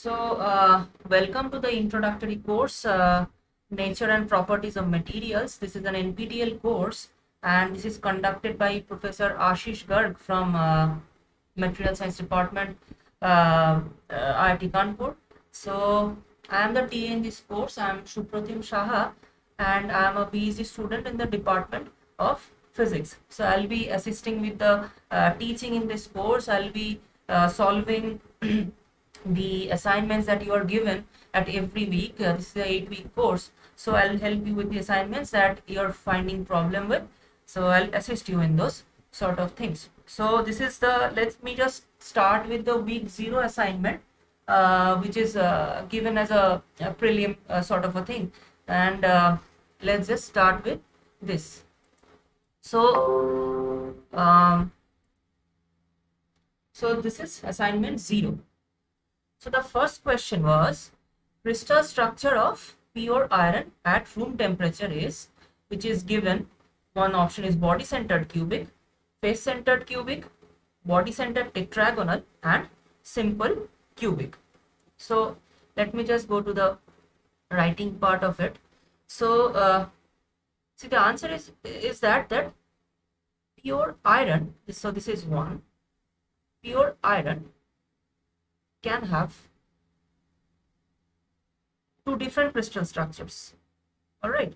Welcome to the introductory course, Nature and Properties of Materials. This is an NPTEL course, and this is conducted by Professor Ashish Garg from Material Science Department, IIT Kanpur. So, I am the TA in this course. I am Supratim Shaha, and I am a PhD student in the Department of Physics. So, I'll be assisting with the teaching in this course. I'll be solving the assignments that you are given at every week. This is a 8-week course, so I'll help you with the assignments that you're finding problem with. So I'll assist you in those sort of things. So this is the, let me just start with the week 0 assignment, which is given as a prelim sort of a thing, and let's just start with this. So this is assignment 0. So the first question was, crystal structure of pure iron at room temperature is, which is given. One option is body centered cubic, face centered cubic, body centered tetragonal, and simple cubic. So let me just go to the writing part of it. So see, the answer is that pure iron. So this is one. Pure iron can have two different crystal structures. All right,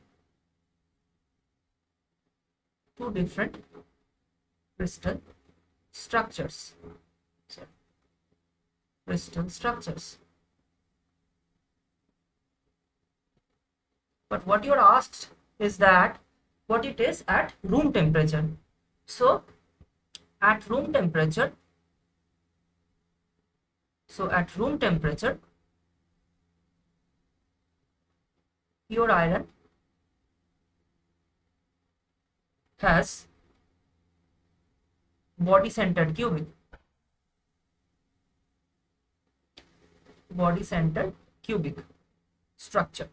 two different crystal structures. So, crystal structures. But what you're asked is that what it is at room temperature. So at room temperature, pure iron has body centered cubic. Body centered cubic structure.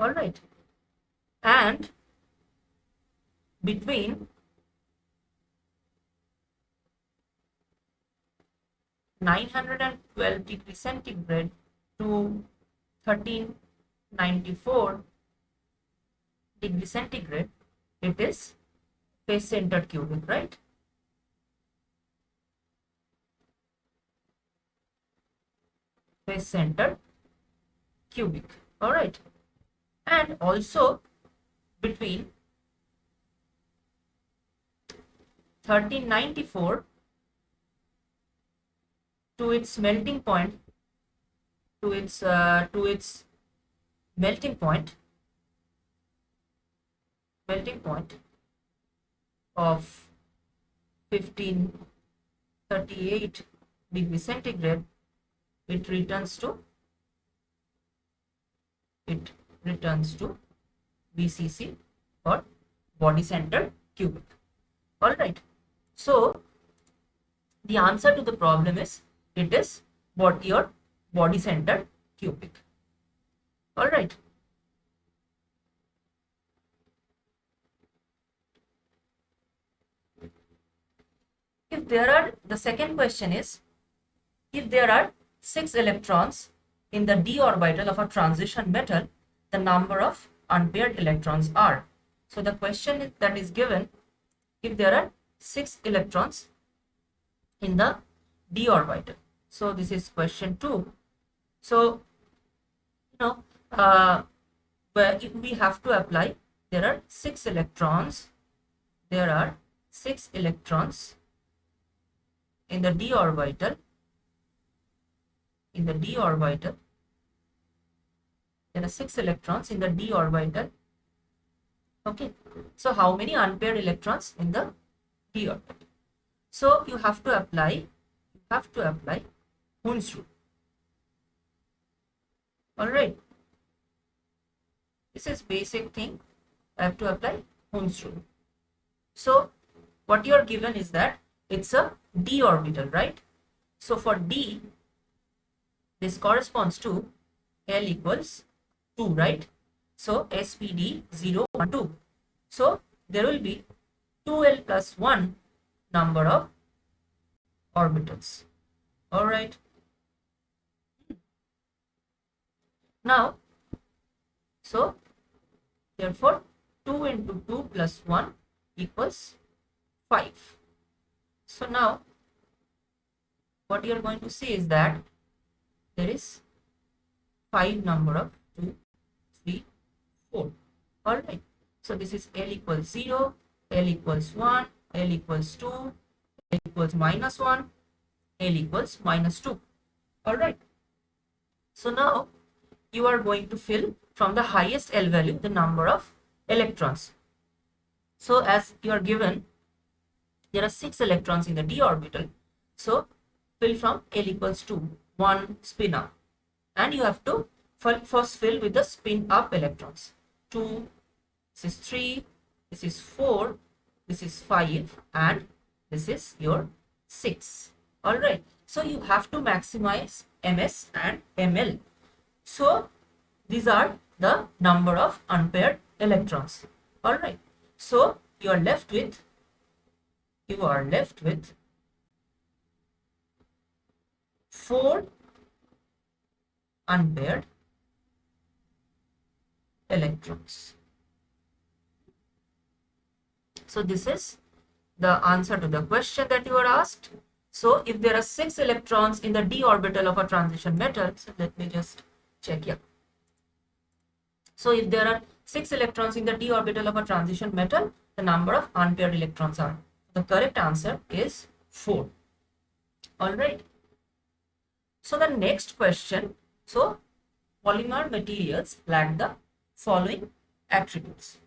All right, and between 912 degrees centigrade to 1394 degrees centigrade, it is face centered cubic, right? Face centered cubic. All right, and also between 1394 to its melting point, melting point of 1538 degrees centigrade, it returns to BCC, or body centered cubic. All right, so the answer to the problem is, it is your body centered cubic. All right, if there are, the second question is, if there are 6 electrons in the d orbital of a transition metal, the number of unpaired electrons are. So the question that is given, if there are 6 electrons in the d orbital. So this is question 2. So where we have to apply, there are 6 electrons. There are 6 electrons in the d orbital. There are 6 electrons in the d orbital. Okay, so how many unpaired electrons in the d orbital? So you have to apply Hund's rule. All right, this is basic thing. I have to apply Hund's rule. So what you are given is that it's a d orbital, right? So for d, this corresponds to L equals 2, right? So SPD 0, 1, 2. So there will be 2L plus 1 number of orbitals. All right. Now, so therefore 2 into 2 plus 1 equals 5. So now what you are going to see is that there is 5 number of 2, 3, 4. All right. So this is L equals 0, L equals 1, L equals 2, L equals minus 1, L equals minus 2. All right. So now you are going to fill from the highest L value the number of electrons. So as you are given, there are 6 electrons in the d orbital. So fill from L equals to 1 spin up, and you have to first fill with the spin up electrons. 2, this is 3, this is 4, this is 5, and this is your 6. All right. So you have to maximize ms and ml. So these are the number of unpaired electrons. All right. So you are left with 4 unpaired electrons. So this is the answer to the question that you are asked. So if there are 6 electrons in the d orbital of a transition metal, so let me just check here. So if there are 6 electrons in the d orbital of a transition metal, the number of unpaired electrons are. The correct answer is 4. All right. So the next question, so polymer materials lack the following attributes.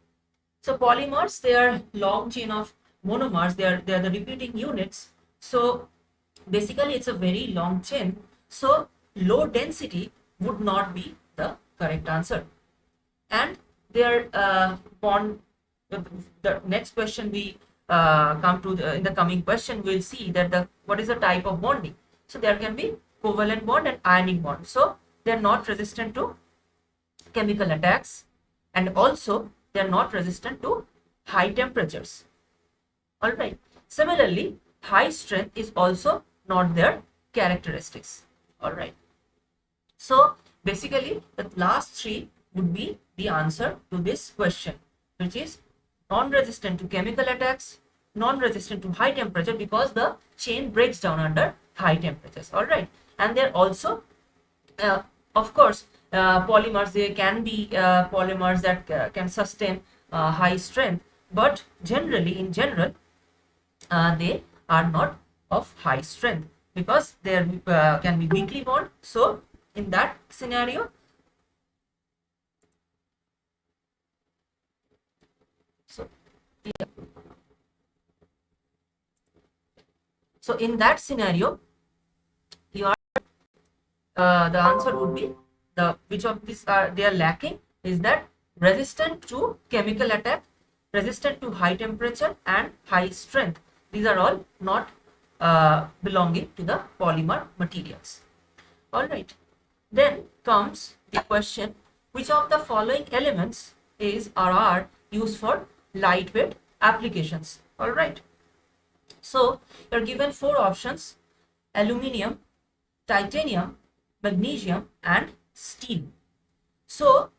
So polymers, they are long chain of monomers, they are the repeating units. So basically it's a very long chain. So low density would not be the correct answer. And their bond, the next question we come to in the coming question, we'll see that what is the type of bonding. So there can be covalent bond and ionic bond. So they are not resistant to chemical attacks, and also they are not resistant to high temperatures. All right. Similarly, high strength is also not their characteristics. All right. So basically the last 3 would be the answer to this question, which is non-resistant to chemical attacks, non-resistant to high temperature because the chain breaks down under high temperatures. All right. And they're also of course polymers, they can be polymers that can sustain high strength, but in general they are not of high strength because there can be weakly bond. So in that scenario, so in that scenario, you are the answer would be which of these are they are lacking is that resistant to chemical attack, resistant to high temperature, and high strength. These are all not belonging to the polymer materials. All right. Then comes the question, which of the following elements is or are used for lightweight applications? All right. So you're given 4 options: aluminium, titanium, magnesium, and steel. So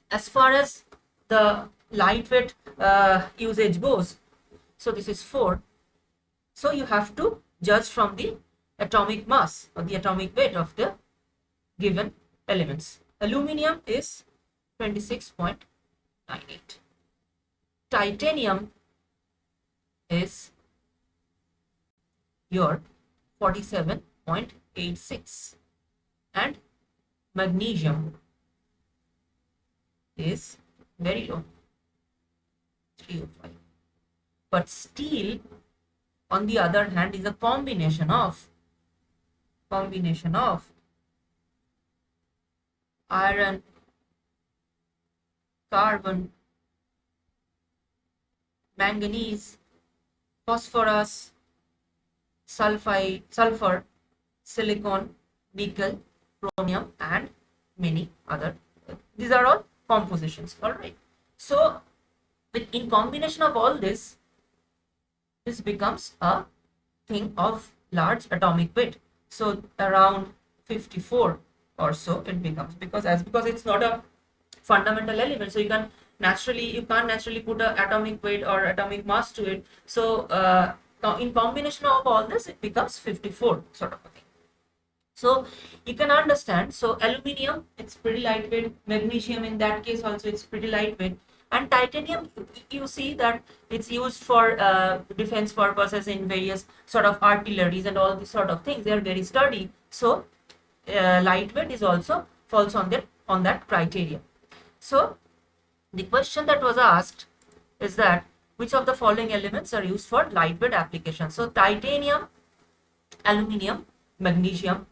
as far as the lightweight usage goes, so this is 4. So you have to judge from the atomic mass or the atomic weight of the given elements. Aluminium is 26.98. Titanium is your 47.86, and magnesium is very low, 305. But steel, on the other hand, is a combination of iron, carbon, manganese, phosphorus, sulfur, silicon, nickel, chromium, and many other. These are all compositions. All right. So in combination of all this becomes a thing of large atomic weight. So around 54 or so it becomes, because it's not a fundamental element, so you can't naturally put a atomic weight or atomic mass to it. So in combination of all this, it becomes 54 sort of a thing. So you can understand, so aluminium, it's pretty lightweight, magnesium in that case also it's pretty lightweight, and titanium, you see that it's used for defense purposes in various sort of artilleries and all these sort of things. They are very sturdy, so lightweight is also falls on that criteria. So the question that was asked is that which of the following elements are used for lightweight applications? So titanium, aluminium, magnesium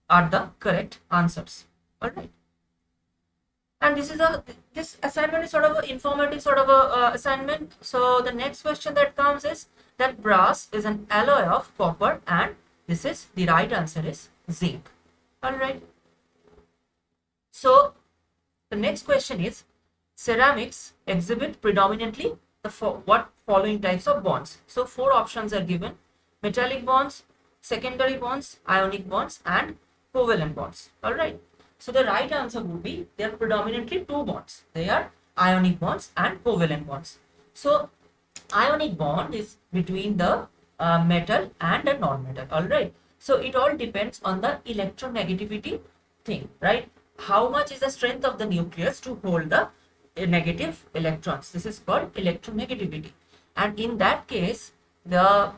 are the correct answers. All right. And this assignment is sort of an informative sort of a assignment. So the next question that comes is that brass is an alloy of copper, and the right answer is zinc. All right. So the next question is, ceramics exhibit predominantly what following types of bonds? So 4 options are given: metallic bonds, secondary bonds, ionic bonds, and covalent bonds. All right. So the right answer would be, they are predominantly 2 bonds. They are ionic bonds and covalent bonds. So ionic bond is between the metal and a non-metal. All right. So it all depends on the electronegativity thing, right? How much is the strength of the nucleus to hold the negative electrons? This is called electronegativity. And in that case, the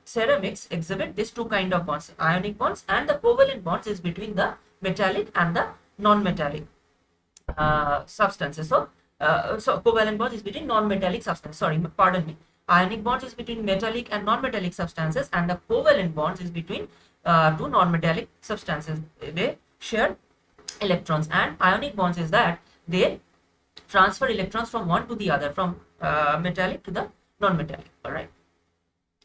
ceramics exhibit these 2 kind of bonds, ionic bonds, and the covalent bonds is between the metallic and the non-metallic substances. So covalent bonds is between non-metallic substances. Sorry, pardon me. Ionic bonds is between metallic and non-metallic substances, and the covalent bonds is between 2 non-metallic substances. They share electrons, and ionic bonds is that they transfer electrons from one to the other, from metallic to the non-metallic. All right.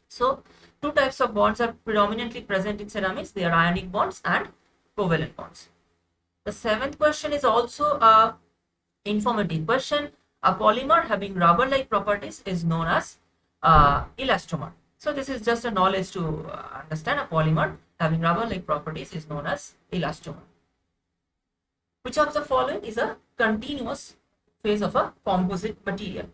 So 2 types of bonds are predominantly present in ceramics. They are ionic bonds and covalent bonds. The 7th question is also a informative question. A polymer having rubber-like properties is known as elastomer. So this is just a knowledge to understand. A polymer having rubber-like properties is known as elastomer. Which of the following is a continuous phase of a composite material?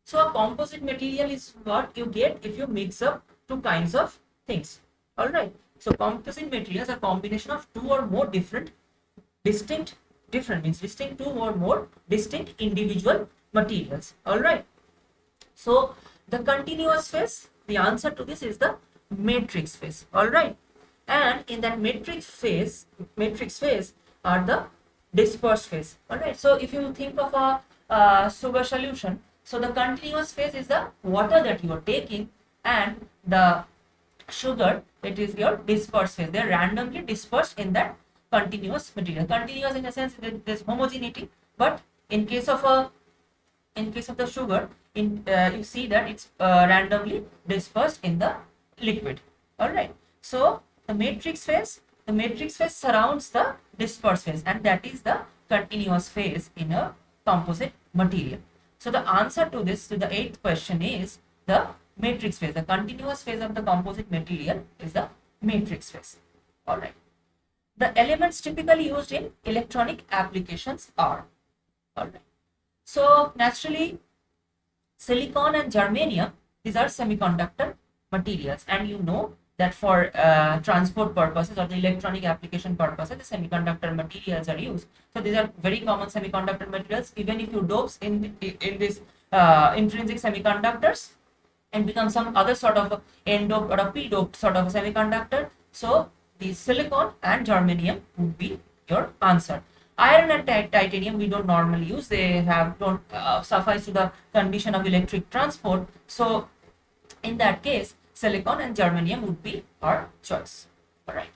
So a composite material is what you get if you mix up 2 kinds of things. All right. So composite material is a combination of 2 or more distinct individual materials. All right. So the continuous phase, the answer to this is the matrix phase. All right. And in that matrix phase are the dispersed phase. All right. So if you think of a sugar solution, so the continuous phase is the water that you are taking, and the sugar, it is your dispersed phase. They are randomly dispersed in that continuous material. Continuous in a sense there is homogeneity, but in case of the sugar, you see that it's randomly dispersed in the liquid. All right. So the matrix phase surrounds the dispersed phase, and that is the continuous phase in a composite material. So the answer to this, to the 8th question, is the matrix phase. The continuous phase of the composite material is the matrix phase. All right. The elements typically used in electronic applications are, all right. So naturally, silicon and germanium, these are semiconductor materials, and you know that for transport purposes or the electronic application purposes, the semiconductor materials are used. So these are very common semiconductor materials. Even if you dopes in this intrinsic semiconductors and become some other sort of n-doped or a p-doped sort of a semiconductor, so the silicon and germanium would be your answer. Iron and titanium we don't normally use. They don't suffice to the condition of electric transport. So in that case, silicon and germanium would be our choice. All right.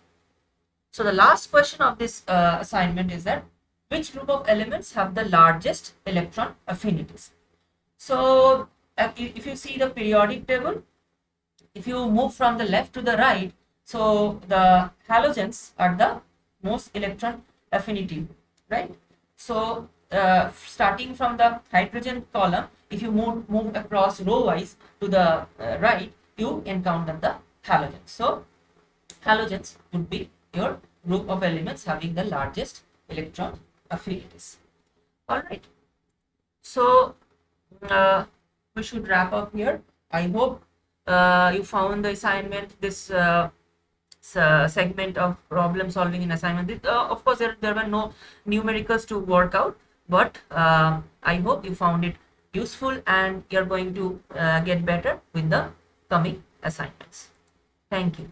So the last question of this assignment is that which group of elements have the largest electron affinities? So if you see the periodic table, if you move from the left to the right, so the halogens are the most electron affinity, right? So starting from the hydrogen column, if you move across row wise to the right, you encounter the halogens. So halogens would be your group of elements having the largest electron affinities. All right. So we should wrap up here. I hope you found the assignment, this segment of problem solving in assignment. Of course, there were no numericals to work out, but I hope you found it useful and you're going to get better with the coming assignments. Thank you.